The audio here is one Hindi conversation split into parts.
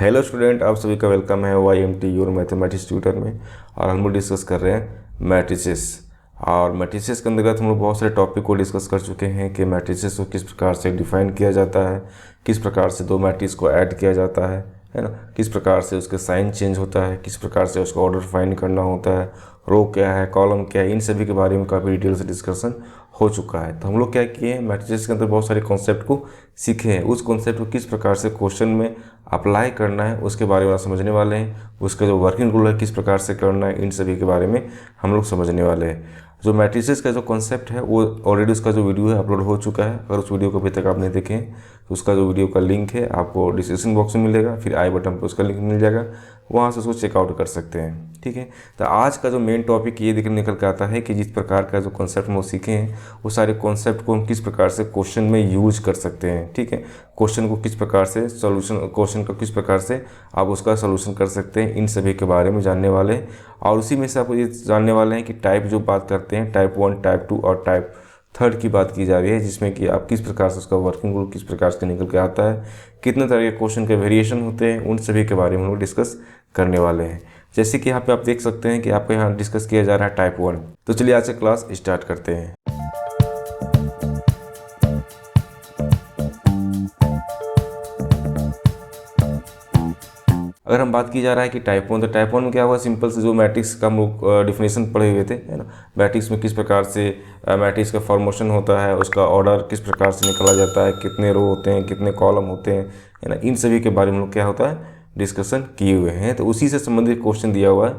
हेलो स्टूडेंट, आप सभी का वेलकम है YMT योर मैथमेटिक्स ट्यूटर में। और हम लोग डिस्कस कर रहे हैं मैट्रिसेस। और मैट्रिसेस के अंतर्गत हम लोग बहुत सारे टॉपिक को डिस्कस कर चुके हैं कि मैट्रिसेस को किस प्रकार से डिफाइन किया जाता है, किस प्रकार से दो मैट्रिक्स को ऐड किया जाता है ना, किस प्रकार से उसके साइन चेंज होता है, किस प्रकार से उसको ऑर्डर फाइंड करना होता है, रो क्या है, कॉलम क्या है, इन सभी के बारे में काफ़ी डिटेल से डिस्कशन हो चुका है। तो हम लोग क्या किए हैं, मैट्रिसेस के अंदर बहुत सारे कॉन्सेप्ट को सीखे हैं। उस कॉन्सेप्ट को किस प्रकार से क्वेश्चन में अप्लाई करना है उसके बारे में समझने वाले हैं। उसका जो वर्किंग रूल है किस प्रकार से करना है, इन सभी के बारे में हम लोग समझने वाले हैं। जो मैट्रिसेस का जो कॉन्सेप्ट है वो ऑलरेडी उसका जो वीडियो है अपलोड हो चुका है। अगर उस वीडियो को अभी तक आपने देखे तो उसका जो वीडियो का लिंक है आपको डिस्क्रिप्शन बॉक्स में मिलेगा, फिर आई बटन पर उसका लिंक मिल जाएगा, वहाँ से उसको चेकआउट कर सकते हैं। ठीक है, तो आज का जो मेन टॉपिक ये निकल के आता है कि जिस प्रकार का जो कॉन्सेप्ट हम सीखे हैं वो सारे कॉन्सेप्ट को हम किस प्रकार से क्वेश्चन में यूज कर सकते हैं। ठीक है, क्वेश्चन को किस प्रकार से सॉल्यूशन, क्वेश्चन का किस प्रकार से आप उसका सॉल्यूशन कर सकते हैं, इन सभी के बारे में जानने वाले हैं। और उसी में से आपको ये जानने वाले हैं कि टाइप जो बात करते हैं, टाइप 1, टाइप 2 और टाइप 3 की बात की जा रही है, जिसमें कि आप किस प्रकार से उसका वर्किंग रूल किस प्रकार से निकल के आता है, कितने तरह के क्वेश्चन के वेरिएशन होते हैं, उन सभी के बारे में हम लोग डिस्कस करने वाले हैं। जैसे कि यहाँ पे आप देख सकते हैं कि आपको यहाँ डिस्कस किया जा रहा है टाइप 1। तो चलिए आज से क्लास स्टार्ट करते हैं। अगर हम बात की जा रहा है कि टाइप 1, तो टाइप 1 में क्या हुआ, सिंपल से जो मैट्रिक्स का हम लोग डिफिनेशन पढ़े हुए थे, है ना। मैट्रिक्स में किस प्रकार से मैट्रिक्स का फॉर्मेशन होता है, उसका ऑर्डर किस प्रकार से निकाला जाता है, कितने रो होते हैं, कितने कॉलम होते हैं, है ना, इन सभी के बारे में लोग क्या होता है डिस्कशन किए हुए हैं। तो उसी से संबंधित क्वेश्चन दिया हुआ है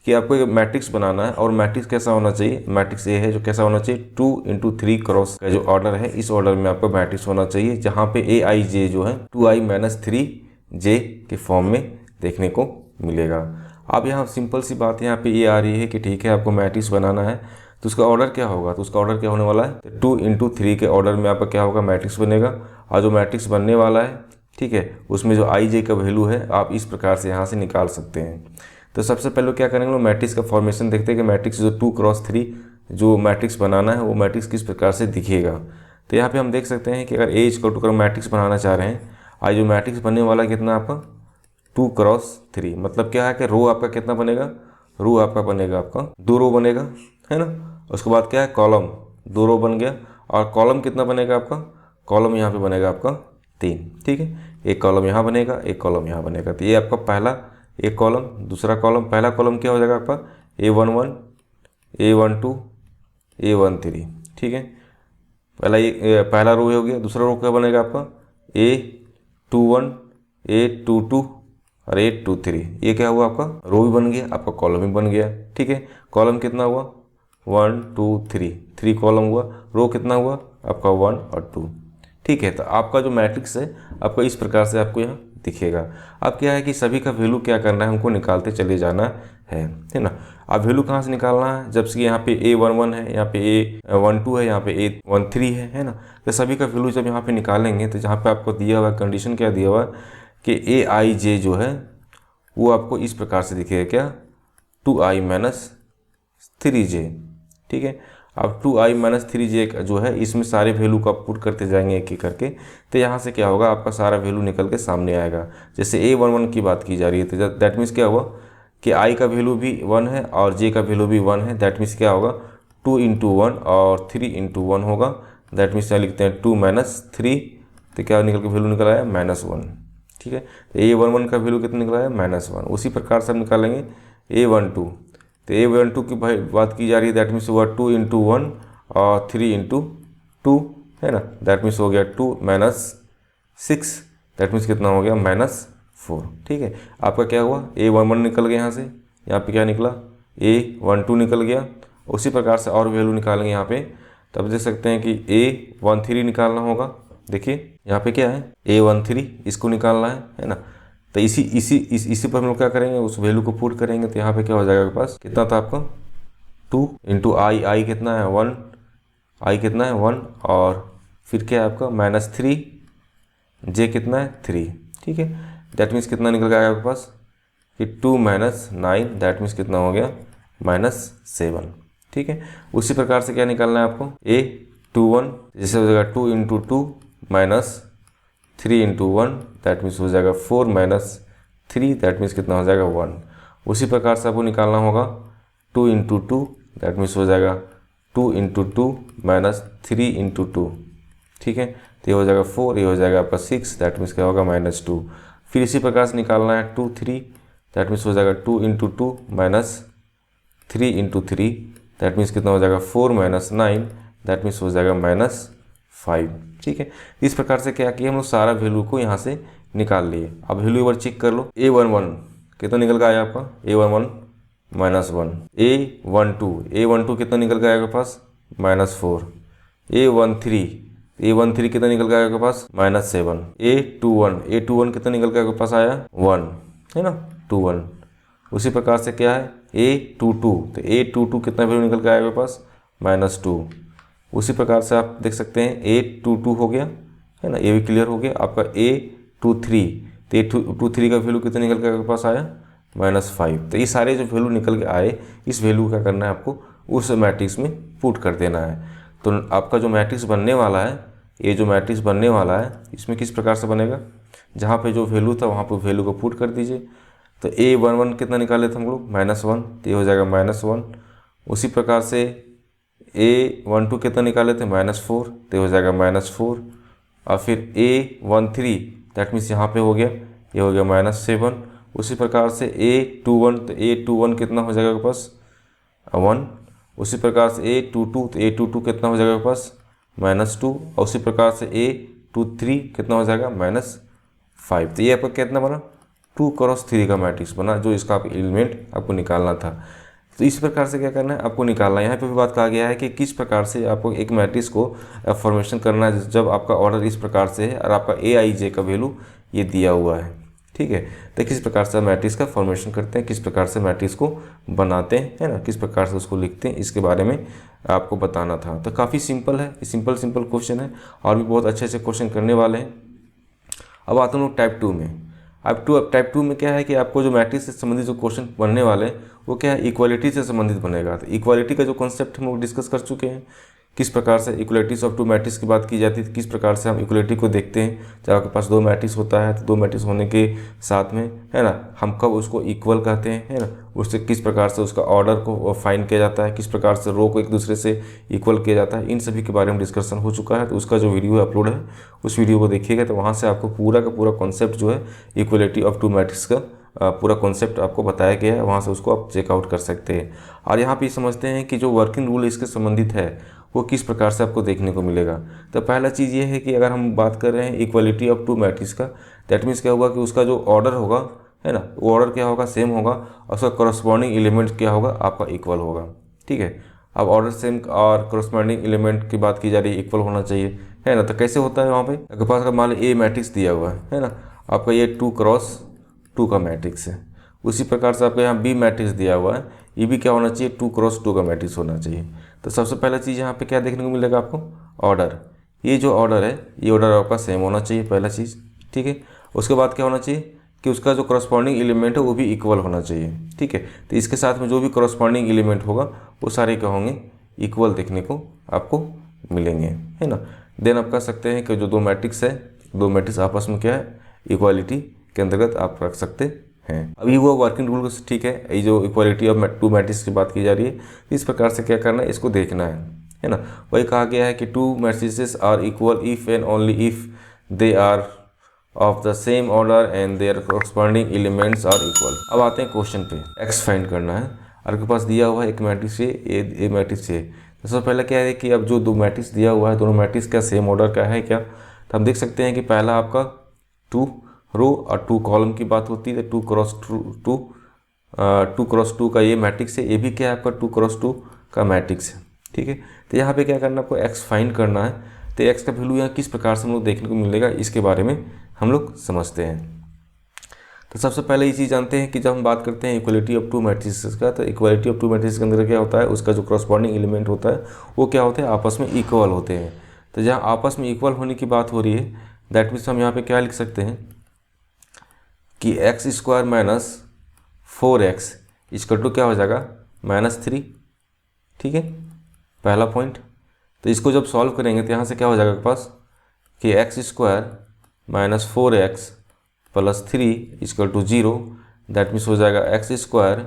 कि आपको एक मैट्रिक्स बनाना है और मैट्रिक्स कैसा होना चाहिए। मैट्रिक्स ये है जो कैसा होना चाहिए, 2 × 3 क्रॉस का जो ऑर्डर है, इस ऑर्डर में आपका मैट्रिक्स होना चाहिए, जहाँ पे AIJ जो है 2i-3j के फॉर्म में देखने को मिलेगा। अब यहाँ सिंपल सी बात यहाँ पे ये आ रही है कि ठीक है, आपको मैट्रिक्स बनाना है तो उसका ऑर्डर क्या होगा, तो उसका ऑर्डर क्या होने वाला है, 2 × 3 के ऑर्डर में आपका क्या होगा, मैट्रिक्स बनेगा। और जो मैट्रिक्स बनने वाला है, ठीक है, उसमें जो IJ का वैल्यू है आप इस प्रकार से यहाँ से निकाल सकते हैं। तो सबसे पहले क्या करेंगे, वो मैट्रिक्स का फॉर्मेशन देखते हैं कि मैट्रिक्स जो 2 × 3 जो मैट्रिक्स बनाना है वो मैट्रिक्स किस प्रकार से दिखेगा। तो यहाँ पे हम देख सकते हैं कि अगर A = मैट्रिक्स बनाना चाह रहे हैं, आज जो मैट्रिक्स बनने वाला कितना आपका 2 × 3, मतलब क्या है कि रो आपका कितना बनेगा, रो आपका बनेगा आपका 2 रो बनेगा, है ना। उसके बाद क्या है, कॉलम 2 रो बन गया, और कॉलम कितना बनेगा आपका, कॉलम यहाँ पे बनेगा आपका 3। ठीक है, एक कॉलम यहाँ बनेगा, एक कॉलम यहाँ बनेगा। तो ये आपका पहला एक कॉलम, दूसरा कॉलम, पहला कॉलम क्या हो जाएगा आपका A11, A12, A13। ठीक है, पहला रो हो गया। दूसरा रो क्या बनेगा आपका A21, A22 और A23। ये क्या हुआ, आपका रो भी बन गया, आपका कॉलम भी बन गया। ठीक है, कॉलम कितना हुआ 1 2 3 कॉलम हुआ, रो कितना हुआ आपका 1 और 2। ठीक है, तो आपका जो मैट्रिक्स है आपको इस प्रकार से आपको यहाँ दिखेगा। अब क्या है कि सभी का वैल्यू क्या करना है, हमको निकालते चले जाना है ना। अब वैल्यू कहाँ से निकालना है, जब से यहाँ पे A11 है, यहाँ पे A12 है, यहाँ पे A13 है ना। तो सभी का वैल्यू जब यहाँ पे निकालेंगे तो जहाँ पे आपको दिया हुआ कंडीशन क्या दिया हुआ कि AIJ जो है वो आपको इस प्रकार से दिखेगा, क्या 2i-3j। ठीक है, अब 2i-3j जो है इसमें सारे वैल्यू को आप पुट करते जाएंगे एक एक करके, तो यहाँ से क्या होगा, आपका सारा वैल्यू निकल के सामने आएगा। जैसे A11 की बात की जा रही है तो दैट मीन्स क्या हुआ कि i का वैल्यू भी 1 है और j का वैल्यू भी 1 है। दैट मीन्स क्या होगा 2 × 1 और 3 × 1 होगा। दैट मीन्स यहाँ लिखते हैं 2-3, तो क्या निकल के वैल्यू निकल आया -1। ठीक है, तो A11 का वैल्यू कितना निकला है -1। उसी प्रकार से हम निकालेंगे A12, तो A12 की बात की जा रही है, दैट मीन्स हुआ 2 × 1 और 3 × 2, है ना। दैट मीन्स हो गया 2 - 6, दैट मीन्स कितना हो गया -4। ठीक है, आपका क्या हुआ A11 निकल गया, यहाँ से यहाँ पे क्या निकला A12 निकल गया। उसी प्रकार से और वैल्यू निकालेंगे यहाँ पे, तब देख सकते हैं कि A13 निकालना होगा। देखिए यहाँ पे क्या है A13, इसको निकालना है ना। तो इसी पर हम लोग क्या करेंगे, उस वैल्यू को पुट करेंगे। तो यहाँ पे क्या हो जाएगा आपके पास, कितना था आपका 2 × i कितना है 1, i कितना है 1, और फिर क्या है आपका -3, j कितना है 3। ठीक है, दैट मीन्स कितना निकल गया आपके पास कि 2 - 9, दैट मीन्स कितना हो गया -7। ठीक है, उसी प्रकार से क्या निकालना है आपको A21, जैसे हो जाएगा 2 × 2 -3 × 1, दैट मीन्स हो जाएगा 4 3, दैट मीन्स कितना हो जाएगा 1। उसी प्रकार से आपको निकालना होगा 2 इंटू 2, दैट मीन्स हो जाएगा 2 इंटू 2 माइनस 3 इंटू 2, ठीक है। तो ये हो जाएगा 4, ये हो जाएगा आपका 6, दैट मीन्स क्या होगा -2। फिर इसी प्रकार से निकालना है 2 3, दैट मीन्स हो जाएगा 2 into 2 minus 3 into 3, that means कितना हो जाएगा 4 माइनस 9, दैट मीन्स हो जाएगा -5, ठीक है। इस प्रकार से क्या किया हम लोग सारा वैल्यू को यहाँ से निकाल लिए। अब वैल्यू एक बार चेक कर लो। A11 कितना निकल का आया आपका, A11 -1, A12 कितना निकल का आया आपके पास -4, A13 कितना निकल का आया आपके पास -7, A21 कितना निकल का आपके पास आया 1, है ना 21। उसी प्रकार से क्या है A22, तो A22 कितना वैल्यू निकल के आया आपके पास -2। उसी प्रकार से आप देख सकते हैं A22 हो गया, है ना, ये भी क्लियर हो गया। आपका A23, तो A23 का वैल्यू कितना निकल के आपके पास आया -5। तो ये सारे जो वैल्यू निकल के आए, इस वैल्यू क्या करना है आपको उस मैट्रिक्स में पुट कर देना है। तो आपका जो मैट्रिक्स बनने वाला है, ये जो मैट्रिक्स बनने वाला है, इसमें किस प्रकार से बनेगा, जहाँ पे जो वैल्यू था वहाँ पे वैल्यू को पुट कर दीजिए। तो A11 कितना निकाले थे हम लोग -1, तो ये हो जाएगा -1। उसी प्रकार से A12 कितना निकाले थे -4, तो ये हो जाएगा -4। और फिर A13 दैट मीन्स यहाँ पे हो गया, ये हो गया -7। उसी प्रकार से A21, तो A21 कितना हो जाएगा आपके पास 1। उसी प्रकार से A22, तो A22 कितना हो जाएगा आपके पास -2। और उसी प्रकार से A23 कितना हो जाएगा -5। तो ये आपका कितना बना 2 क्रॉस 3 का मैट्रिक्स बना, जो इसका आप एलिमेंट आपको निकालना था। तो इस प्रकार से क्या करना है आपको निकालना है। यहाँ पे भी बात कहा गया है कि किस प्रकार से आपको एक मैट्रिक्स को फॉर्मेशन करना है जब आपका ऑर्डर इस प्रकार से है और आपका AIJ का वैल्यू ये दिया हुआ है, ठीक है। तो किस प्रकार से मैट्रिक्स का फॉर्मेशन करते हैं, किस प्रकार से मैट्रिक्स को बनाते हैं, है ना, किस प्रकार से उसको लिखते हैं, इसके बारे में आपको बताना था। तो काफ़ी सिंपल है, सिंपल क्वेश्चन है और भी बहुत अच्छे क्वेश्चन करने वाले हैं। अब आते हैं टाइप 2 में। अब टाइप 2 में क्या है कि आपको जो मैट्रिक्स से संबंधित जो क्वेश्चन बनने वाले हैं वो क्या है इक्वालिटी से संबंधित बनेगा। तो इक्वालिटी का जो कॉन्सेप्ट हम लोग डिस्कस कर चुके हैं, किस प्रकार से इक्वलिटीज ऑफ 2 मैट्रिक्स की बात की जाती है, किस प्रकार से हम इक्वलिटी को देखते हैं। जब आपके पास 2 मैट्रिक्स होता है तो 2 मैट्रिक्स होने के साथ में, है ना, हम कब उसको इक्वल कहते हैं, है ना, उससे किस प्रकार से उसका ऑर्डर को फाइंड किया जाता है, किस प्रकार से रो को एक दूसरे से इक्वल किया जाता है, इन सभी के बारे में डिस्कशन हो चुका है। तो उसका जो वीडियो अपलोड है उस वीडियो को देखिएगा, तो वहाँ से आपको पूरा का पूरा कॉन्सेप्ट जो है इक्वलिटी ऑफ 2 मैट्रिक्स का पूरा कॉन्सेप्ट आपको बताया गया है, वहाँ से उसको आप चेकआउट कर सकते हैं। और यहाँ पे समझते हैं कि जो वर्किंग रूल इसके संबंधित है वो किस प्रकार से आपको देखने को मिलेगा। तो पहला चीज़ ये है कि अगर हम बात कर रहे हैं इक्वलिटी ऑफ 2 मैट्रिक्स का, दैट मीन्स क्या होगा कि उसका जो ऑर्डर होगा, है ना, वो ऑर्डर क्या होगा सेम होगा और उसका करस्पॉन्डिंग एलिमेंट क्या होगा आपका इक्वल होगा, ठीक है। अब ऑर्डर सेम और करस्पॉन्डिंग एलिमेंट की बात की जा रही है, इक्वल होना चाहिए, है ना। तो कैसे होता है वहाँ पे आपके पास अगर मान लो A मैट्रिक्स दिया हुआ है ना, आपका ये 2 क्रॉस 2 का मैट्रिक्स है। उसी प्रकार से आपको यहाँ B मैट्रिक्स दिया हुआ है, ये भी क्या होना चाहिए 2 क्रॉस 2 का मैट्रिक्स होना चाहिए। तो सबसे पहला चीज़ यहाँ पे क्या देखने को मिलेगा आपको ऑर्डर, ये जो ऑर्डर है ये ऑर्डर आपका सेम होना चाहिए पहला चीज़, ठीक है। उसके बाद क्या होना चाहिए कि उसका जो करस्पॉन्डिंग एलिमेंट है वो भी इक्वल होना चाहिए, ठीक है। तो इसके साथ में जो भी करस्पॉन्डिंग एलिमेंट होगा वो सारे क्या होंगे इक्वल देखने को आपको मिलेंगे, है ना। देन आप कह सकते हैं कि जो 2 मैट्रिक्स है, 2 मैट्रिक्स आपस में क्या है इक्वालिटी के अंतर्गत आप रख सकते हैं। अभी वो वर्किंग रूल ठीक है, ये जो इक्वालिटी ऑफ 2 मैट्रिक्स की बात की जा रही है, इस प्रकार से क्या करना है इसको देखना है ना। वही कहा गया है कि 2 matrices are equal if and only if they are of the same order and their corresponding elements are equal. अब आते हैं क्वेश्चन पे, एक्स फाइंड करना है। आपके पास दिया हुआ है एक मैट्रिक्स ए मैट्रिक्स है। तो सबसे पहले क्या है कि अब जो 2 मैट्रिक्स दिया हुआ है, दोनों मैट्रिक्स का सेम ऑर्डर का है क्या। तो हम देख सकते हैं कि पहला आपका 2 रो और 2 कॉलम की बात होती है। 2 क्रॉस 2 का ये मैट्रिक्स है, ये भी क्या है आपका 2 क्रॉस 2 का मैट्रिक्स है, ठीक है। तो यहाँ पे क्या करना है आपको एक्स फाइंड करना है। तो एक्स का वैल्यू यहाँ किस प्रकार से हम लोग देखने को मिलेगा इसके बारे में हम लोग समझते हैं। तो सबसे पहले ये चीज़ जानते हैं कि जब हम बात करते हैं इक्वलिटी ऑफ 2 मैट्रिक्स का, तो इक्वलिटी ऑफ 2 मैट्रिक्स के अंदर क्या होता है उसका जो करस्पॉन्डिंग एलिमेंट होता है वो क्या होते हैं आपस में इक्वल होते हैं। तो जहाँ आपस में इक्वल होने की बात हो रही है, दैट मीन्स हम यहाँ पे क्या लिख सकते हैं कि x² माइनस 4x इसका टू क्या हो जाएगा -3, ठीक है, पहला पॉइंट। तो इसको जब सॉल्व करेंगे तो यहाँ से क्या हो जाएगा आपके पास कि x² minus 4x plus 3 equal to 0, that means हो जाएगा x square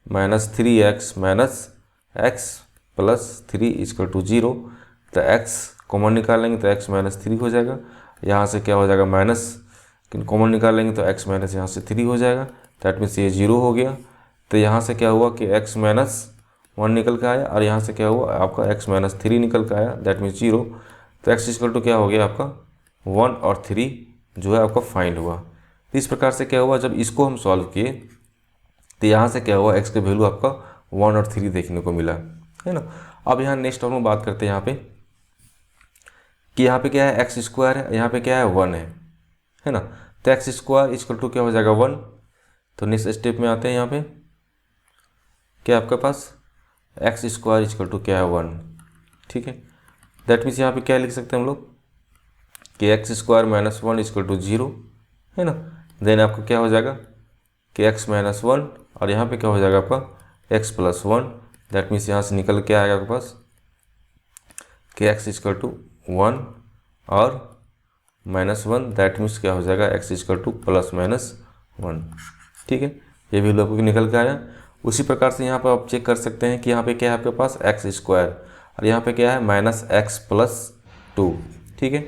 minus 3x minus x plus 3 equal to 0। तो x कॉमन निकालेंगे तो x माइनस 3 हो जाएगा, यहाँ से क्या हो जाएगा माइनस कॉमन निकालेंगे तो x माइनस यहाँ से 3 हो जाएगा, दैट मीन्स ये 0 हो गया। तो यहाँ से क्या हुआ कि x माइनस 1 निकल के आया और यहाँ से क्या हुआ आपका x माइनस 3 निकल के आया, दैट मीन्स 0। तो x इक्वल टू क्या हो गया आपका 1 और 3 जो है आपका फाइंड हुआ। तो इस प्रकार से क्या हुआ, जब इसको हम सॉल्व किए तो यहाँ से क्या हुआ x का वैल्यू आपका 1 और 3 देखने को मिला, है ना। अब यहाँ नेक्स्ट हम बात करते हैं यहाँ पे कि यहाँ पे क्या है एक्स स्क्वायर है, यहाँ पे क्या है 1 है ना। तो एक्स स्क्वायर इक्वल टू क्या हो जाएगा 1। तो नेक्स्ट स्टेप में आते हैं, यहाँ पे क्या आपके पास एक्स स्क्वायर इक्वल टू क्या है 1, ठीक है। दैट मीन्स यहाँ पे क्या लिख सकते हैं हम लोग कि x square minus 1 equal to 0, है ना। देन आपको क्या हो जाएगा कि एक्स माइनस 1 और यहाँ पे क्या हो जाएगा आपका एक्स प्लस 1, दैट मीन्स यहाँ से निकल के आएगा आपके पास कि एक्स इक्वल टू 1 और माइनस 1, दैट मीन्स क्या हो जाएगा x equal to plus minus 1, ठीक है। ये वैल्यू आपको निकल के आया। उसी प्रकार से यहाँ पर आप चेक कर सकते हैं कि यहाँ पे क्या है आपके पास एक्स स्क्वायर और यहाँ पे क्या है माइनस एक्स प्लस 2, ठीक है।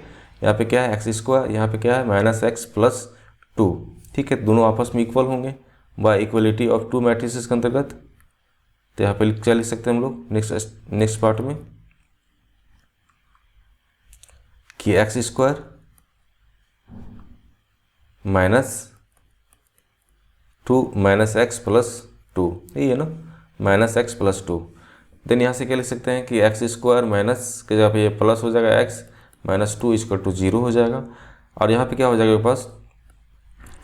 यहाँ पे क्या है एक्स स्क्वायर, यहाँ पे क्या है माइनस एक्स प्लस 2, ठीक है। दोनों आपस में इक्वल होंगे bye equality of to matrices के अंतर्गत। तो यहाँ पे क्या लिख सकते हैं हम लोग नेक्स्ट पार्ट में कि x square minus 2 minus x plus 2, यही है ना, माइनस एक्स प्लस 2। देन यहाँ से क्या लिख सकते हैं कि एक्स स्क्वायर माइनस के जगह पे ये प्लस हो जाएगा एक्स माइनस 2 इक्वल टू 0 हो जाएगा। और यहाँ पे क्या हो जाएगा मेरे पास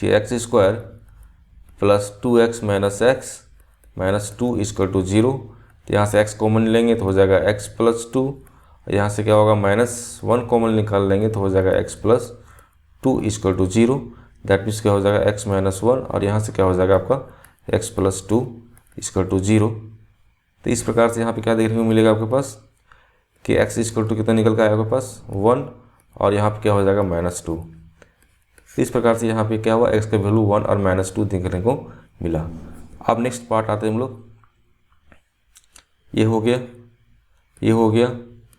कि x square plus 2x minus x minus 2 equal to 0। तो यहाँ से x कॉमन लेंगे तो हो जाएगा x प्लस 2, यहाँ से क्या होगा माइनस 1 कॉमन निकाल लेंगे तो हो जाएगा x plus 2 equal to 0, that means क्या हो जाएगा x माइनस 1 और यहाँ से क्या हो जाएगा आपका x प्लस 2 इक्वल टू 0। तो इस प्रकार से यहाँ पे क्या देखने को मिलेगा आपके पास कि x इक्वल टू कितना निकल के आएगा आपके पास 1 और यहाँ पे क्या हो जाएगा माइनस 2। इस प्रकार से यहाँ पे क्या हुआ x का वैल्यू 1 और माइनस 2 देखने को मिला। अब नेक्स्ट पार्ट आते हैं हम लोग, ये हो गया, ये हो गया,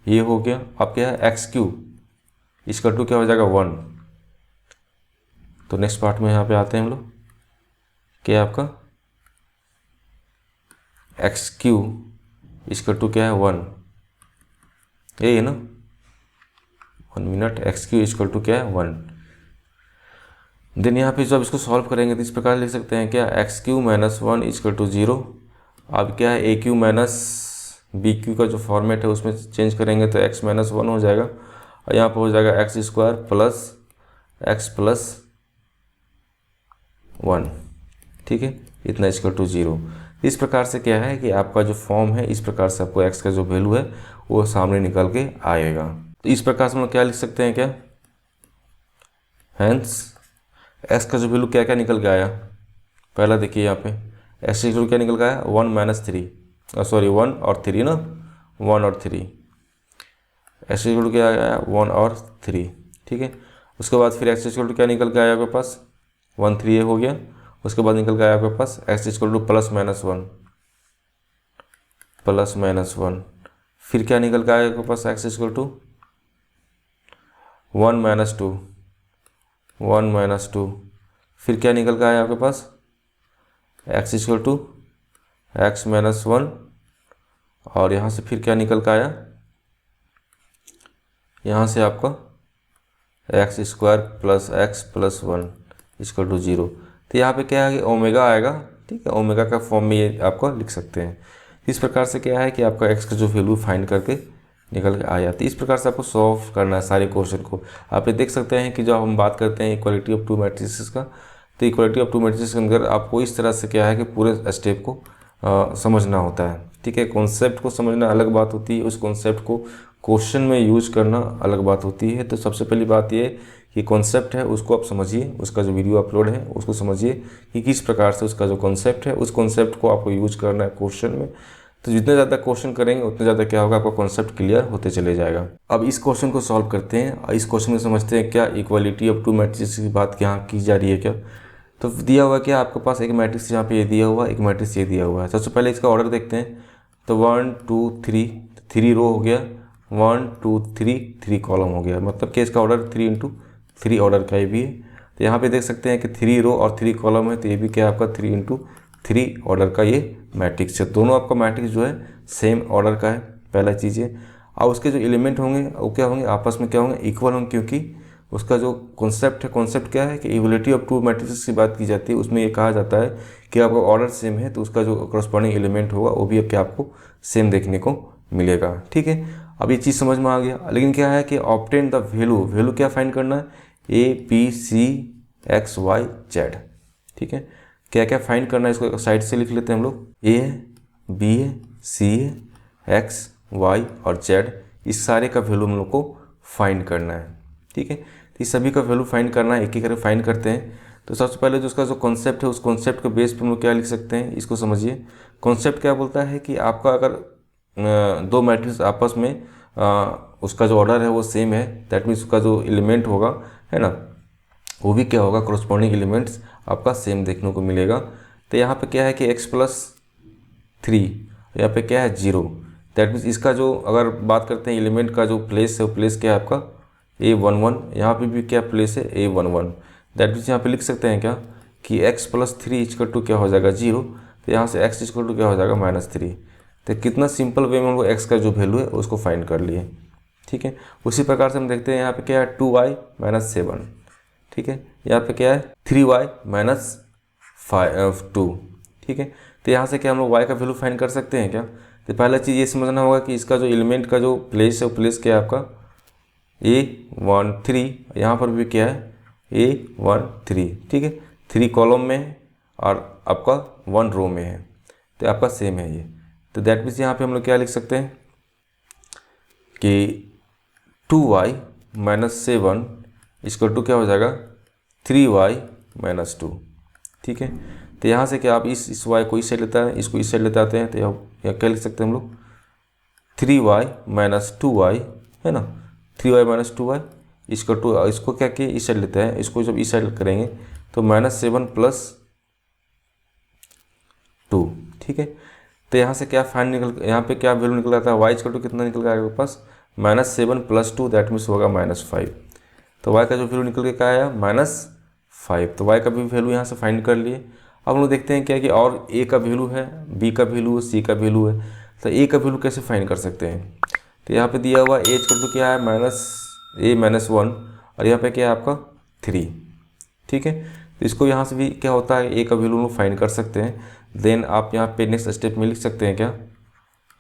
ये हो गया। अब क्या है एक्स क्यूब इसका 2 क्या हो जाएगा 1। तो नेक्स्ट पार्ट में यहाँ पे आते हैं हम लोग, क्या है आपका एक्स क्यूब इसका 2 क्या है 1, यही है ना। 1 मिनट, एक्स क्यूब इसका 2 क्या है 1। देन यहाँ पे जब इसको सॉल्व करेंगे तो इस प्रकार लिख सकते हैं क्या x cube minus 1 equal to 0। अब क्या है a cube minus b cube का जो फॉर्मेट है उसमें चेंज करेंगे तो एक्स माइनस 1 हो जाएगा और यहाँ पर हो जाएगा x square plus x plus 1, ठीक है, इतना इक्वल टू 0। इस प्रकार से क्या है कि आपका जो फॉर्म है इस प्रकार से आपको एक्स का जो वैल्यू है वो सामने निकल के आएगा। तो इस प्रकार से हम लोग क्या लिख सकते हैं क्या हैंस एक्स का जो वैल्यू क्या क्या निकल के आया। पहला देखिए यहाँ पे एक्स का वैल्यू क्या निकल के आया 1 माइनस 3 सॉरी 1 और 3 ना, 1 और 3 एक्स का वैल्यू क्या आया 1 और 3, ठीक है। उसके बाद फिर एक्स का वैल्यू क्या निकल के आया आपके पास 1 3 हो गया। उसके बाद निकल के आया आपके पास x equal to plus minus 1, फिर क्या निकल के आया आपके पास x equal to 1 minus 2, 1 minus 2, फिर क्या निकल के आया आपके पास x equal to x minus 1 और यहाँ से फिर क्या निकल के आया यहाँ से आपका x square plus x plus 1 equal to 0। तो यहाँ पे क्या है कि ओमेगा आएगा, ठीक है, ओमेगा का फॉर्म में ये आपको लिख सकते हैं। इस प्रकार से क्या है कि आपका एक्स का जो वैल्यू फाइंड करके निकल के आ जाती है। इस प्रकार से आपको सॉल्व करना है सारे क्वेश्चन को। आप ये देख सकते हैं कि जब हम बात करते हैं इक्वालिटी ऑफ टू मैट्रिसेस का, तो इक्वालिटी ऑफ टू मैट्रिसेस के अंदर आपको इस तरह से क्या है कि पूरे स्टेप को समझना होता है, ठीक है। कॉन्सेप्ट को समझना अलग बात होती है, उस कॉन्सेप्ट को क्वेश्चन में यूज करना अलग बात होती है। तो सबसे पहली बात ये कि कॉन्सेप्ट है उसको आप समझिए, उसका जो वीडियो अपलोड है उसको समझिए कि किस प्रकार से उसका जो कॉन्सेप्ट है उस कॉन्सेप्ट को आपको यूज करना है क्वेश्चन में, तो जितने ज़्यादा क्वेश्चन करेंगे उतने ज़्यादा क्या होगा, आपका कॉन्सेप्ट क्लियर होते चले जाएगा। अब इस क्वेश्चन को सॉल्व करते हैं और इस क्वेश्चन में समझते हैं क्या इक्वालिटी ऑफ टू मैट्रिक्स की बात यहाँ की जा रही है क्या। तो दिया हुआ क्या, आपके पास एक मैट्रिक्स यहाँ पे ये दिया हुआ, एक मैट्रिक्स ये दिया हुआ है। सबसे पहले इसका ऑर्डर देखते हैं। तो 1 2 3, 3 रो हो गया, 1 2 3, 3 कॉलम हो गया, मतलब कि इसका ऑर्डर 3 × 3 ऑर्डर का ये भी है। तो यहाँ पे देख सकते हैं कि 3 रो और 3 कॉलम है, तो ये भी क्या आपका 3 × 3 ऑर्डर का ये मैट्रिक्स है। दोनों आपका मैट्रिक्स जो है सेम ऑर्डर का है, पहला चीज़ है। और उसके जो एलिमेंट होंगे वो क्या होंगे, आपस में क्या होंगे, इक्वल होंगे, क्योंकि उसका जो कॉन्सेप्ट है, कॉन्सेप्ट क्या है कि इक्वलिटी ऑफ टू मैट्रिक्स की बात की जाती है। उसमें ये कहा जाता है कि आपका ऑर्डर सेम है तो उसका जो करस्पॉन्डिंग एलिमेंट होगा वो भी क्या आपको सेम देखने को मिलेगा। ठीक है, अब ये चीज़ समझ में आ गया। लेकिन क्या है कि ऑब्टेन द वैल्यू क्या फाइंड करना है, A B C X Y Z। ठीक है, क्या क्या फाइंड करना है इसको साइड से लिख लेते हैं हम लोग। A है, B है, C है, X Y और Z, इस सारे का वैल्यू हम लोग को फाइंड करना है। ठीक है, तो इस सभी का वैल्यू फाइंड करना है, एक एक करके फाइंड करते हैं। तो सबसे पहले जो उसका जो कॉन्सेप्ट है, उस कॉन्सेप्ट के बेस पे हम लोग क्या लिख सकते हैं, इसको समझिए। कॉन्सेप्ट क्या बोलता है कि आपका अगर दो मैट्रिक्स आपस में उसका जो ऑर्डर है वो सेम है, दैट मीन्स उसका जो एलिमेंट होगा है ना, वो भी क्या होगा, करस्पॉन्डिंग एलिमेंट्स आपका सेम देखने को मिलेगा। तो यहाँ पे क्या है कि x+3, यहाँ पे क्या है 0, दैट मीन्स इसका जो अगर बात करते हैं एलिमेंट का जो प्लेस है, वो प्लेस क्या है आपका A11, यहाँ पे भी क्या प्लेस है A11। दैट मीन्स यहाँ पे लिख सकते हैं क्या कि x+3 = क्या हो जाएगा 0, तो यहाँ से x = क्या हो जाएगा -3। तो कितना सिंपल वे में हम लोग x का जो वैल्यू है उसको फाइंड कर लिए। ठीक है, उसी प्रकार से हम देखते हैं यहाँ पे क्या है 2y - 7। ठीक है, यहाँ पे क्या है 3y - 2। ठीक है, तो यहाँ से क्या हम लोग y का वैल्यू फाइंड कर सकते हैं क्या। तो पहला चीज़ ये समझना होगा कि इसका जो एलिमेंट का जो प्लेस है वो प्लेस क्या है आपका A13, यहाँ पर भी क्या है A13। ठीक है, 3 कॉलम में है और आपका 1 रो में है, तो आपका सेम है ये। तो दैट मीन्स यहाँ पे हम लोग क्या लिख सकते हैं कि 2y - 7 = क्या हो जाएगा 3y - 2। ठीक है, तो यहाँ से क्या आप इस y को इस साइड लेता है, इसको इस साइड लेते आते हैं, तो यहाँ क्या लिख सकते हैं हम लोग 3y - 2y है ना, 3y - 2y इसको क्या किए इस साइड लेते हैं, इसको जब इस साइड करेंगे तो -7 + 2। ठीक है, तो यहाँ से क्या फाइंड यहाँ पे क्या वैल्यू निकल आता है, y = कितना निकल गया आपके पास -7 + 2, दैट मीन्स होगा -5। तो y का जो वैल्यू निकल के क्या आया -5। तो y का भी वैल्यू यहाँ से फाइंड कर लिए। अब हम लोग देखते हैं क्या कि और a का वैल्यू है, b का वैल्यू है, c का वैल्यू है। तो a का वैल्यू कैसे फाइंड कर सकते हैं, तो यहाँ पे दिया हुआ a = क्या है -1 और यहाँ पे क्या है आपका 3। ठीक है, तो इसको यहाँ से भी क्या होता है a का वैल्यू लोग फाइंड कर सकते हैं। देन आप यहाँ पे नेक्स्ट स्टेप में लिख सकते हैं क्या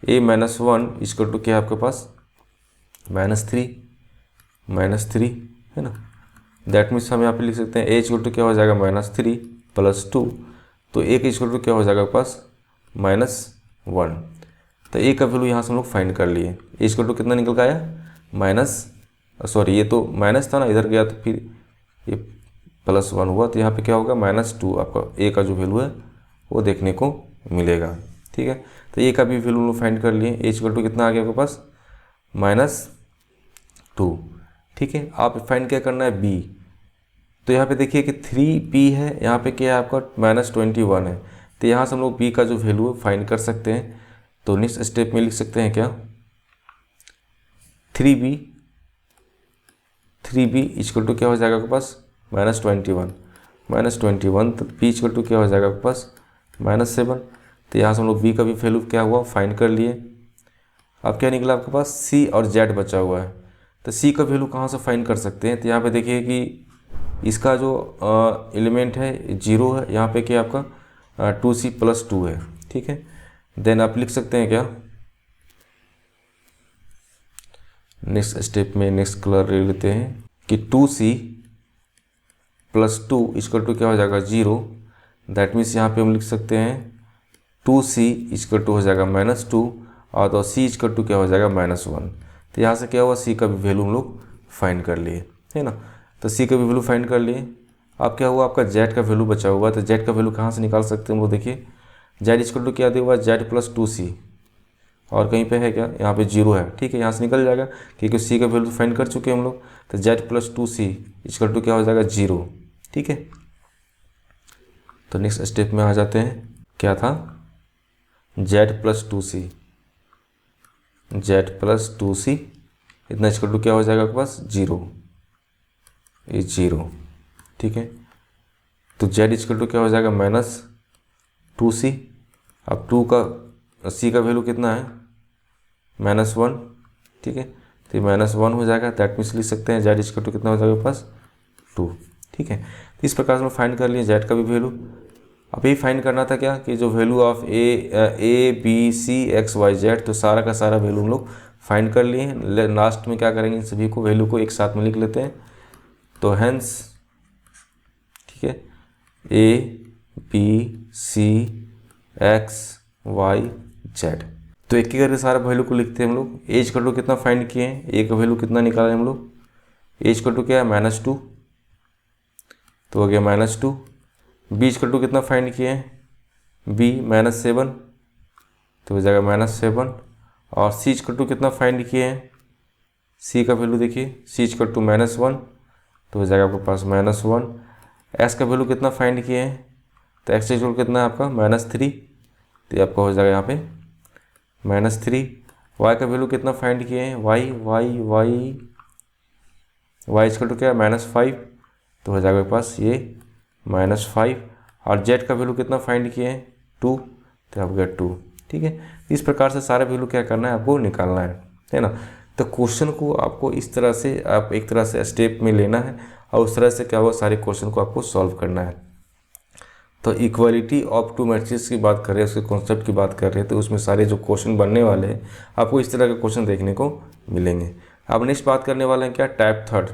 a - 1 = क्या है आपके पास -3 है ना। दैट मीन्स हम यहाँ पे लिख सकते हैं a = क्या हो जाएगा -3 + 2, तो a = क्या हो जाएगा आपके पास -1। तो a का वैल्यू यहाँ से हम लोग फाइंड कर लिए। a = कितना निकल के आया ये तो माइनस था ना, इधर गया तो फिर ये +1 हुआ, तो यहाँ पे क्या होगा -2 आपका a का जो वैल्यू है वो देखने को मिलेगा। ठीक है, तो a का भी वैल्यू हम लोग फाइंड कर लिए। a = कितना आ गया आपके पास -2। ठीक है, आप फाइंड क्या करना है b। तो यहाँ पे देखिए कि 3b है, यहाँ पे क्या है आपका -21 है, तो यहाँ से हम लोग b का जो वैल्यू है फाइंड कर सकते हैं। तो नेक्स्ट स्टेप में लिख सकते हैं क्या 3b = क्या हो जाएगा आपके पास -21, तो b = क्या हो जाएगा आपके पास -7। तो यहाँ से हम लोग b का भी वैल्यू क्या हुआ फाइंड कर लिए। अब क्या निकला आपके पास c और z बचा हुआ है, तो c का वैल्यू कहाँ से फाइंड कर सकते हैं। तो यहाँ पे देखिए कि इसका जो एलिमेंट है 0 है, यहाँ पे क्या आपका 2c + 2 है। ठीक है, देन आप लिख सकते हैं क्या नेक्स्ट स्टेप में नेक्स्ट कलर ले लेते हैं कि 2c + 2 = क्या हो जाएगा 0। दैट मीन्स यहाँ पे हम लिख सकते हैं 2c = हो जाएगा -2 और तो c = क्या हो जाएगा -1। तो यहाँ से क्या हुआ c का भी वैल्यू हम लोग फाइंड कर लिए है ना। तो c का भी वैल्यू फाइंड कर लिए। अब क्या हुआ आपका z का वैल्यू बचा हुआ, तो z का वैल्यू कहाँ से निकाल सकते हैं हम लोग देखिए। z = क्या दिया हुआ z + 2c, और कहीं पे है क्या, यहाँ पे 0 है, ठीक है, यहाँ से निकल जाएगा क्योंकि सी का वैल्यू फाइंड कर चुके हैं हम लोग। तो z+2c इक्वल टू क्या हो जाएगा 0, ठीक है। तो नेक्स्ट स्टेप में आ जाते हैं, क्या था z+2c इतना इक्वल टू क्या हो जाएगा आपके पास 0, ये 0, ठीक है। तो z इक्वल टू क्या हो जाएगा -2c। अब 2 का c का वैल्यू कितना है -1, ठीक है, तो -1 हो जाएगा। दैट मीन्स लिख सकते हैं z इक्वल टू कितना हो जाएगा पास 2, ठीक है। तो इस प्रकार से हम फाइंड कर लिए z का भी वैल्यू। अब ये फाइंड करना था क्या कि जो value of a b c x y z, तो सारा का सारा वैल्यू हम लोग फाइंड कर लिए हैं। लास्ट में क्या करेंगे, इन सभी को वैल्यू को एक साथ में लिख लेते हैं। तो हेंस, ठीक है, a b c x y z, तो एक ही करके सारा वैल्यू को लिखते हैं हम लोग। a इक्वल टू कितना फाइंड किए हैं, a का वैल्यू कितना निकाला है हम लोग, a इक्वल टू क्या है -2, तो हो गया -2। b इक्वल टू कितना फाइंड किए हैं, b -7, तो हो जाएगा -7। और c इक्वल टू कितना फाइंड किए हैं, c का वैल्यू देखिए, c इक्वल टू -1, तो हो जाएगा आपके पास -1। x का वैल्यू कितना फाइंड किए हैं, तो x इक्वल कितना है आपका -3, तो आपका हो जाएगा यहाँ पे -3। y का वैल्यू कितना फाइंड किए हैं, y इक्वल टू क्या है -5, तो हो जाएगा आपके पास ये -5। और z का वैल्यू कितना फाइंड किए हैं 2, तो आप गया 2, ठीक है। इस प्रकार से सारे वैल्यू क्या करना है आपको निकालना है ना। तो क्वेश्चन को आपको इस तरह से आप एक तरह से स्टेप में लेना है और उस तरह से क्या होगा सारे क्वेश्चन को आपको सॉल्व करना है। तो इक्वालिटी ऑफ टू मैट्रिक्स की बात कर रहे हैं, उसके कॉन्सेप्ट की बात कर रहे हैं, तो उसमें सारे जो क्वेश्चन बनने वाले हैं आपको इस तरह के क्वेश्चन देखने को मिलेंगे। अब नेक्स्ट बात करने वाले हैं क्या, टाइप थर्ड।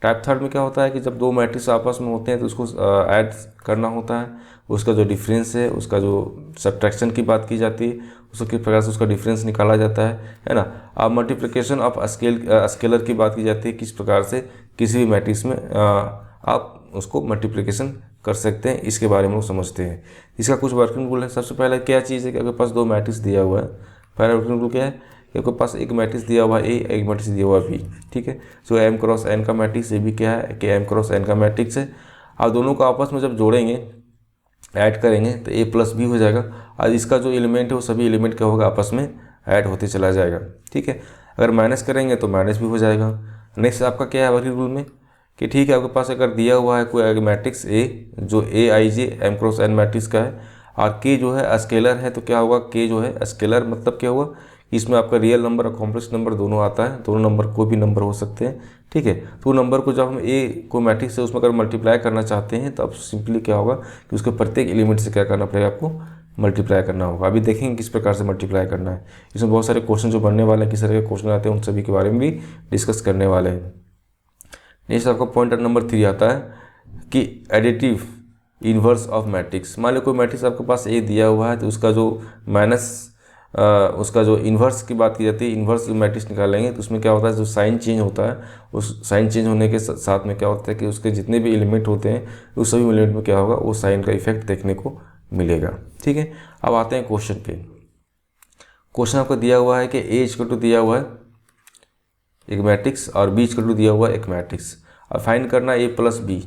टाइप थर्ड में क्या होता है कि जब दो मैट्रिक्स आपस में होते हैं तो उसको ऐड करना होता है, उसका जो डिफरेंस है, उसका जो सब्ट्रैक्शन की बात की जाती है, उसको किस प्रकार से उसका डिफरेंस निकाला जाता है ना। अब मल्टीप्लिकेशन ऑफ स्केलर की बात की जाती है, किस प्रकार से किसी भी मैट्रिक्स में आप उसको मल्टीप्लिकेशन कर सकते हैं, इसके बारे में लोग समझते हैं। इसका कुछ वर्किंग रूल है। सबसे पहले क्या चीज़ है कि आपके पास दो मैट्रिक्स दिया हुआ है, पहला वर्किंग रूल क्या है कि आपके पास एक मैट्रिक्स दिया हुआ है ए, एक मैट्रिक्स दिया हुआ है बी, ठीक है। सो m क्रॉस n का मैट्रिक्स, ये भी क्या है कि m क्रॉस n का मैट्रिक्स है। आप दोनों को आपस में जब जोड़ेंगे, ऐड करेंगे तो a प्लस बी हो जाएगा, और इसका जो एलिमेंट है वो सभी एलिमेंट क्या होगा आपस में ऐड होते चला जाएगा, ठीक है। अगर माइनस करेंगे तो माइनस भी हो जाएगा। नेक्स्ट आपका क्या है वर्किंग रूल में कि ठीक है, आपके पास अगर दिया हुआ है कोई मैट्रिक्स ए जो ए आई जे एम क्रॉस एन मैट्रिक्स का है, और के जो है स्केलर है, तो क्या होगा के जो है स्केलर मतलब क्या होगा, इसमें आपका रियल नंबर और कॉम्प्लेक्स नंबर दोनों आता है, दोनों नंबर कोई भी नंबर हो सकते हैं, ठीक है। तो नंबर को जब हम ए को मैट्रिक्स से उसमें अगर मल्टीप्लाई करना चाहते हैं तो अब सिंपली क्या होगा कि उसके प्रत्येक एलिमेंट से क्या करना पड़ेगा, आपको मल्टीप्लाई करना होगा। अभी देखेंगे किस प्रकार से मल्टीप्लाई करना है। इसमें बहुत सारे क्वेश्चन जो बनने वाले हैं, किस तरह के क्वेश्चन आते हैं, उन सभी के बारे में भी डिस्कस करने वाले हैं। नेक्स्ट आपका पॉइंट नंबर 3 आता है कि एडिटिव इन्वर्स ऑफ मैट्रिक्स। मान लो कोई मैट्रिक्स आपके पास ए दिया हुआ है, तो उसका जो उसका जो इन्वर्स की बात की जाती है, इन्वर्स मैट्रिक्स निकालेंगे तो उसमें क्या होता है, जो साइन चेंज होता है, उस साइन चेंज होने के साथ में क्या होता है कि उसके जितने भी एलिमेंट होते हैं उस सभी एलिमेंट में क्या होगा, वो साइन का इफेक्ट देखने को मिलेगा, ठीक है। अब आते हैं क्वेश्चन पे। क्वेश्चन आपको दिया हुआ है कि ए इक्वल टू दिया हुआ है एक मैट्रिक्स और बी इक्वल टू दिया हुआ है एक मैट्रिक्स, अब फाइंड करना है ए प्लस बी,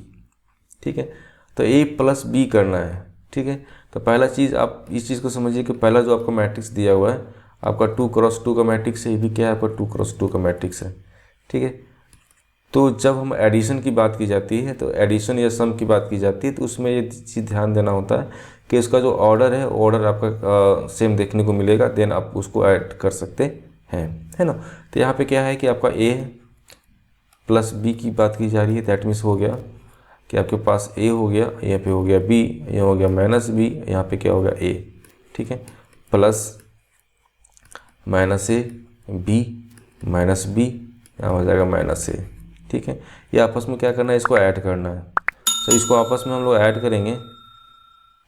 ठीक है। तो ए प्लस बी करना है, ठीक है। तो पहला चीज़ आप इस चीज़ को समझिए कि पहला जो आपका मैट्रिक्स दिया हुआ है आपका 2 क्रॉस 2 का मैट्रिक्स है, ये भी क्या है आपका 2 क्रॉस 2 का मैट्रिक्स है, ठीक है। तो जब हम एडिशन की बात की जाती है, तो एडिशन या सम की बात की जाती है, तो उसमें ये चीज़ ध्यान देना होता है कि उसका जो ऑर्डर है, ऑर्डर आपका सेम देखने को मिलेगा, देन आप उसको ऐड कर सकते हैं, है ना। तो यहाँ पे क्या है कि आपका ए प्लस बी की बात की जा रही है, दैट मीन्स हो गया कि आपके पास ए हो गया, यहाँ पे हो गया बी, यहाँ हो गया माइनस बी, यहाँ पे क्या हो गया ए, ठीक है, plus minus a b minus b, यहाँ हो जाएगा माइनस ए, ठीक है। ये आपस में क्या करना है, इसको ऐड करना है। तो इसको आपस में हम लोग ऐड करेंगे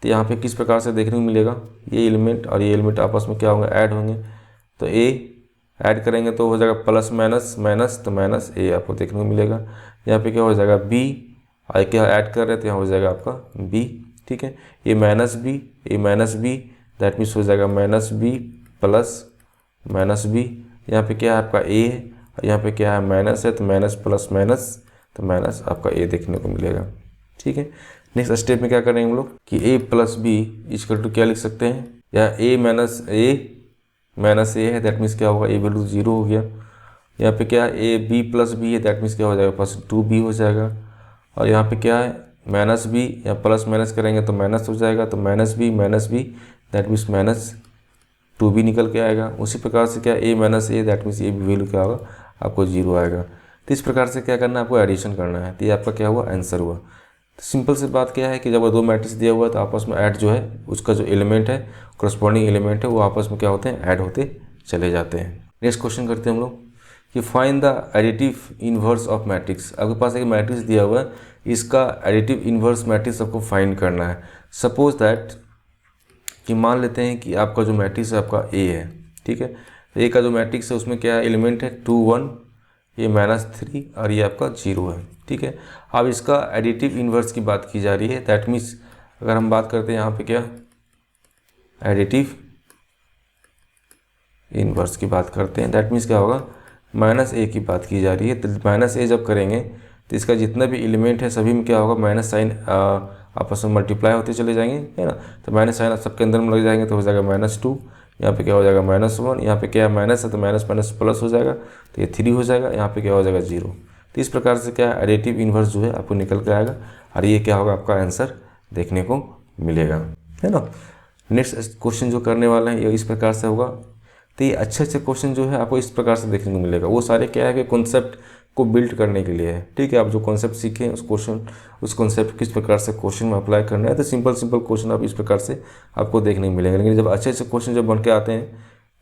तो यहाँ पे किस प्रकार से देखने को मिलेगा, ये एलिमेंट और ये एलिमेंट आपस में क्या होंगे, ऐड होंगे। तो ए ऐड करेंगे तो हो जाएगा प्लस माइनस माइनस, तो माइनस ए आपको देखने को मिलेगा। यहाँ पे क्या हो जाएगा बी, और क्या ऐड कर रहे हैं तो यहाँ हो जाएगा आपका बी, ठीक है। ये माइनस बी दैट मीन्स हो जाएगा minus b plus minus b, यहाँ पे क्या है आपका ए है, और यहाँ पे क्या है माइनस है, तो माइनस प्लस माइनस, तो माइनस आपका ए देखने को मिलेगा। ठीक है, नेक्स्ट स्टेप में क्या करेंगे हम लोग कि ए प्लस बी इक्वल टू क्या लिख सकते हैं, या ए माइनस ए है, दैट मीन्स क्या होगा, ए वैल्यू 0 हो गया। यहाँ पे क्या है ए बी प्लस बी है, दैट मीन्स क्या हो जाएगा, प्लस 2b हो जाएगा। और यहाँ पे क्या है माइनस बी, या प्लस माइनस करेंगे तो माइनस हो जाएगा, तो minus b that means minus 2b निकल के आएगा। उसी प्रकार से क्या a minus a, that means a भी वैल्यू क्या होगा, आपको 0 आएगा। तो इस प्रकार से क्या करना है, आपको एडिशन करना है। तो ये आपका क्या हुआ, आंसर हुआ। तो सिंपल सी बात क्या है कि जब दो मैट्रिक्स दिया हुआ है तो आपस में ऐड जो है, उसका जो एलिमेंट है, करस्पॉन्डिंग एलिमेंट है, वो आपस में क्या होते हैं, ऐड होते चले जाते हैं। नेक्स्ट क्वेश्चन करते हैं हम लोग कि find the additive inverse of matrix. आपके पास एक मैट्रिक्स दिया हुआ है, इसका एडिटिव इन्वर्स मैट्रिक्स आपको फाइंड करना है। सपोज दैट कि मान लेते हैं कि आपका जो मैट्रिक्स है आपका ए है, ठीक है। ए का जो मैट्रिक्स है उसमें क्या है, एलिमेंट है 2 1, ये -3 और ये आपका 0 है, ठीक है। अब इसका एडिटिव इन्वर्स की बात की जा रही है, दैट मीन्स अगर हम बात करते हैं यहाँ पे क्या एडिटिव इन्वर्स की बात करते हैं, दैट मीन्स क्या होगा, -a की बात की जा रही है। तो -a जब करेंगे तो इसका जितना भी एलिमेंट है सभी में क्या होगा, माइनस साइन आपस में मल्टीप्लाई होते चले जाएंगे, है ना। तो माइनस साइन सबके अंदर में लग जाएंगे तो हो जाएगा -2, यहाँ पे क्या हो जाएगा -1, यहाँ पे क्या है माइनस है तो माइनस माइनस प्लस हो जाएगा, तो ये 3 हो जाएगा, यहाँ पे क्या हो जाएगा 0। तो इस प्रकार से क्या है एडिटिव इन्वर्स जो है आपको निकल के आएगा, और ये क्या होगा, आपका आंसर देखने को मिलेगा, है ना। नेक्स्ट क्वेश्चन जो करने वाला है ये इस प्रकार से होगा। तो ये अच्छे क्वेश्चन जो है आपको इस प्रकार से देखने को मिलेगा। वो सारे क्या है कि कॉन्सेप्ट को बिल्ड करने के लिए है, ठीक है। आप जो कॉन्सेप्ट सीखें उस कॉन्सेप्ट किस प्रकार से क्वेश्चन में अप्लाई करना है, तो सिंपल क्वेश्चन आप इस प्रकार से आपको देखने को मिलेंगे। लेकिन जब अच्छे क्वेश्चन जब बन के आते हैं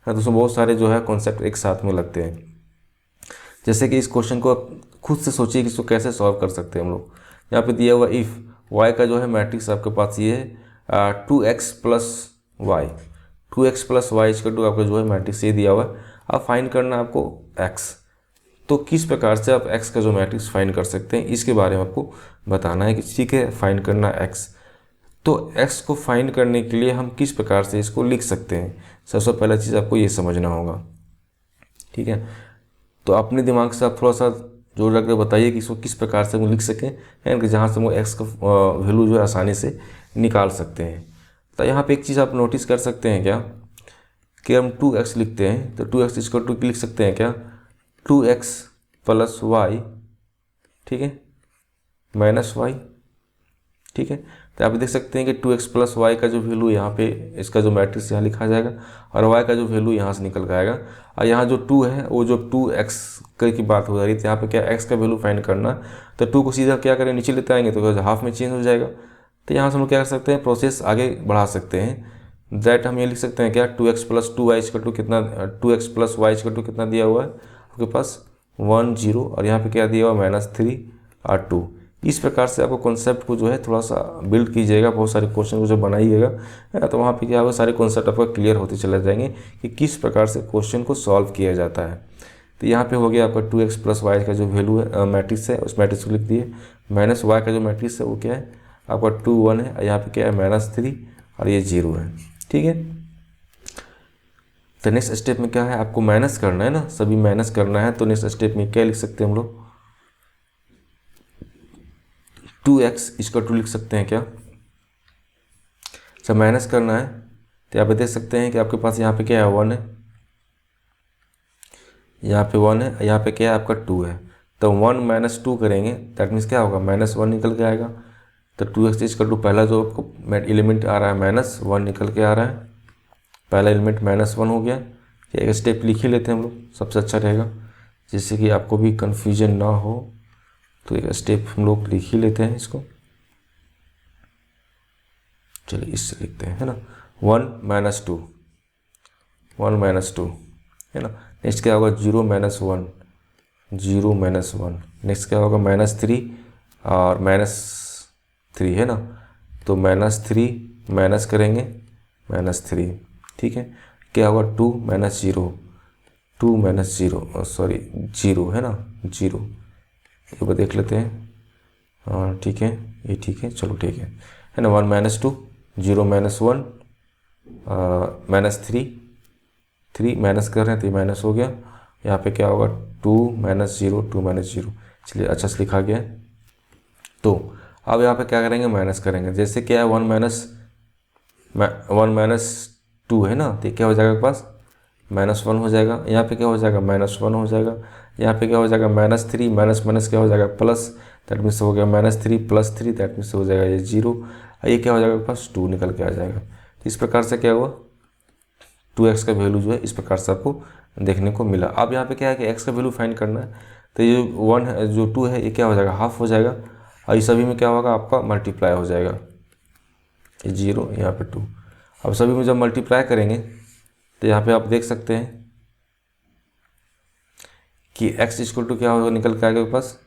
तो उसमें बहुत सारे जो है कॉन्सेप्ट एक साथ में लगते हैं। जैसे कि इस क्वेश्चन को खुद से सोचिए कि इसको कैसे सॉल्व कर सकते हैं हम लोग। यहाँ पे दिया हुआ इफ़ वाई का जो है मैट्रिक्स आपके पास ये है 2x + y, 2x + y = आपका जो है मैट्रिक्स ये दिया हुआ है। अब फाइंड करना है आपको x। तो किस प्रकार से आप x का जो मैट्रिक्स फाइंड कर सकते हैं इसके बारे में आपको बताना है कि ठीक है फाइंड करना है x। तो x को फाइंड करने के लिए हम किस प्रकार से इसको लिख सकते हैं, सबसे पहला चीज़ आपको ये समझना होगा, ठीक है। तो अपने दिमाग से आप थोड़ा सा जोड़ रख कर बताइए कि इसको किस प्रकार से हम लिख सकें, यानी कि जहाँ से वो x का वैल्यू जो है आसानी से निकाल सकते हैं। तो यहाँ पे एक चीज़ आप नोटिस कर सकते हैं क्या कि हम 2x लिखते हैं तो 2x = लिख सकते हैं क्या 2x + y, ठीक है, -y, ठीक है। तो आप देख सकते हैं कि 2x + y का जो वैल्यू यहाँ पे इसका जो मैट्रिक्स यहाँ लिखा जाएगा, और y का जो वैल्यू यहाँ से निकल के आएगा। और यहाँ जो 2 है वो जो 2x की बात हो जा रही थी, यहाँ पे क्या x का वैल्यू फाइंड करना, तो 2 को सीधा क्या करें नीचे लेते आएंगे तो हाफ में चेंज हो जाएगा। तो यहाँ से हम लोग क्या कर सकते हैं, प्रोसेस आगे बढ़ा सकते हैं। दैट हम ये लिख सकते हैं क्या 2x + 2y = कितना, 2x + y = कितना दिया हुआ है आपके पास 1 0, और यहाँ पे क्या दिया हुआ -3 और 2। इस प्रकार से आपको कॉन्सेप्ट को जो है थोड़ा सा बिल्ड कीजिएगा, बहुत सारे क्वेश्चन को जब बनाइएगा तो वहाँ पे क्या होगा, सारे कॉन्सेप्ट आपका क्लियर होते चले जाएंगे कि किस प्रकार से क्वेश्चन को सॉल्व किया जाता है। तो यहाँ पे हो गया आपका 2x + y का जो वैल्यू है मैट्रिक्स है, उस मैट्रिक्स को लिख दिए। -y का जो मैट्रिक्स है वो क्या है आपका 2 1 है, यहाँ पे क्या है -3 और ये 0 है, ठीक है। तो नेक्स्ट स्टेप में क्या है, आपको माइनस करना है ना, सभी माइनस करना है। तो नेक्स्ट स्टेप में क्या लिख सकते हैं हम लोग, 2x = लिख सकते हैं क्या, जब माइनस करना है तो यहाँ पे देख सकते हैं कि आपके पास यहाँ पे क्या है 1 है, यहाँ पे 1 है, यहाँ पे क्या है आपका 2 है। तो 1 - 2 करेंगे दैट मीन्स क्या होगा -1 निकल के आएगा। तो 2x = पहला जो आपको एलिमेंट आ रहा है -1 निकल के आ रहा है, पहला एलिमेंट -1 हो गया। एक स्टेप लिख ही लेते हैं हम लोग, सबसे अच्छा रहेगा, जिससे कि आपको भी कन्फ्यूजन ना हो। तो एक स्टेप हम लोग लिख ही लेते हैं इसको, चलिए इससे लिखते हैं, है ना। 1 - 2, 1 - 2, है ना। नेक्स्ट क्या होगा 0 - 1, 0 - 1। नेक्स्ट क्या होगा -3 और -3, है ना। तो -3 माइनस करेंगे -3, ठीक है। क्या होगा 2 - 0, 2 - 0 सॉरी 0, है ना 0। एक बार देख लेते हैं, हाँ ठीक है, ये ठीक है, चलो ठीक है ना। 1 - 2, 0 - 1, -3, 3 माइनस कर रहे हैं तो ये माइनस हो गया। यहाँ पे क्या होगा 2 माइनस 0 2 माइनस 0। चलिए अच्छा से लिखा गया है। तो अब यहाँ पे क्या करेंगे, माइनस करेंगे। जैसे क्या है 1 माइनस 2 है ना, तो क्या हो जाएगा पास -1 हो जाएगा। यहाँ पे क्या हो जाएगा -1 हो जाएगा। यहाँ पे क्या हो जाएगा -3 माइनस माइनस क्या हो जाएगा प्लस, दैट मीन्स हो गया -3 + 3, दैट मीन्स हो जाएगा ये 0। ये क्या हो जाएगा पास 2 निकल के आ जाएगा। तो इस प्रकार से क्या हुआ 2x का वैल्यू जो है इस प्रकार से आपको देखने को मिला। अब यहाँ पे क्या है कि x का वैल्यू फाइंड करना है, तो ये 1 है जो 2 है ये क्या हो जाएगा हाफ हो जाएगा, और इस सभी में क्या होगा आपका मल्टीप्लाई हो जाएगा, ये 0 यहाँ पे 2। अब सभी में जब मल्टीप्लाई करेंगे तो यहाँ पे आप देख सकते हैं कि x = क्या होगा निकल के आएगा पास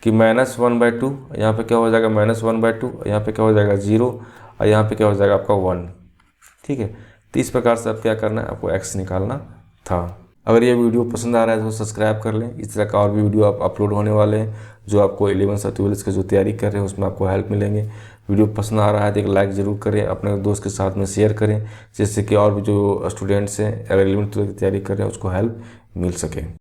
कि -1/2। यहाँ पे क्या हो जाएगा -1/2, यहाँ पे क्या हो जाएगा 0, और यहाँ पे क्या हो जाएगा आपका 1। ठीक है, तो इस प्रकार से आप क्या करना है, आपको x निकालना था। अगर ये वीडियो पसंद आ रहा है तो सब्सक्राइब कर लें। इस तरह का और भी वीडियो आप अपलोड होने वाले हैं जो आपको 11th और 12th का जो तैयारी कर रहे हैं उसमें आपको हेल्प मिलेंगे। वीडियो पसंद आ रहा है तो एक लाइक ज़रूर करें, अपने दोस्त के साथ में शेयर करें, जिससे कि और भी जो स्टूडेंट्स हैं अगर 11th 12th की तैयारी कर रहे हैं उसको हेल्प मिल सके।